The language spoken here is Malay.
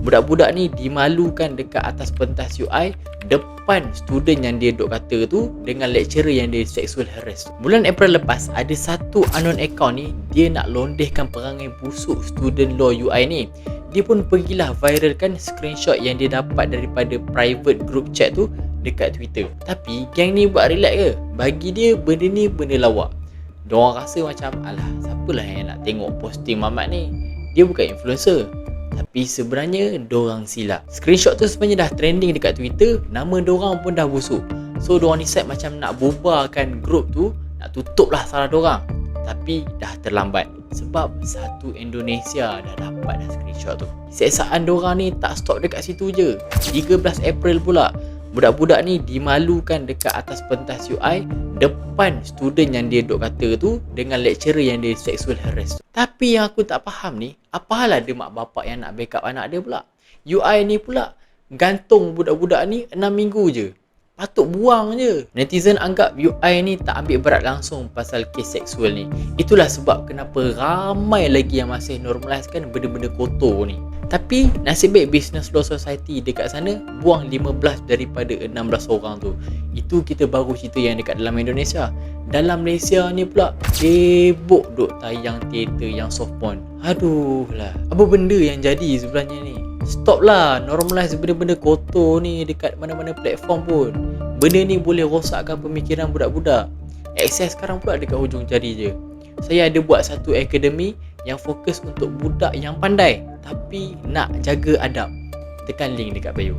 Budak-budak ni dimalukan dekat atas pentas UI depan student yang dia duk kata tu dengan lecturer yang dia sexual harass. Bulan April lepas, ada satu unknown account ni, dia nak londehkan perangai busuk student law UI ni. Dia pun pergilah viralkan screenshot yang dia dapat daripada private group chat tu dekat Twitter. Tapi gang ni buat relax ke? Bagi dia benda ni benda lawak. Diorang rasa macam, alah, siapalah yang nak tengok posting Mamat ni? Dia bukan influencer. Tapi sebenarnya diorang silap. Screenshot tu sebenarnya dah trending dekat Twitter, nama diorang pun dah busuk. So diorang decide macam nak bubarkan group tu, nak tutup lah salah diorang. Tapi dah terlambat sebab satu Indonesia dah dapat dah screenshot tu. Siasaan diorang ni tak stop dekat situ je. 13 April pula, budak-budak ni dimalukan dekat atas pentas UI depan student yang dia duk kata tu dengan lecturer yang dia sexual harass. Tapi yang aku tak faham ni, apa hal ada mak bapak yang nak backup anak dia pula? UI ni pula gantung budak-budak ni 6 minggu je. Patut buang je. Netizen anggap UI ni tak ambil berat langsung pasal kes seksual ni. Itulah sebab kenapa ramai lagi yang masih normalisekan benda-benda kotor ni. Tapi nasib baik Business Law Society dekat sana buang 15 daripada 16 orang tu. Itu kita baru cerita yang dekat dalam Indonesia. Dalam Malaysia ni pula cebok duk tayang teater yang soft porn. Aduh lah, apa benda yang jadi sebenarnya ni? Stop lah normalize benda-benda kotor ni dekat mana-mana platform pun. Benda ni boleh rosakkan pemikiran budak-budak. Akses sekarang pula dekat hujung jari je. Saya ada buat satu akademi yang fokus untuk budak yang pandai tapi nak jaga adab. Tekan link dekat bio.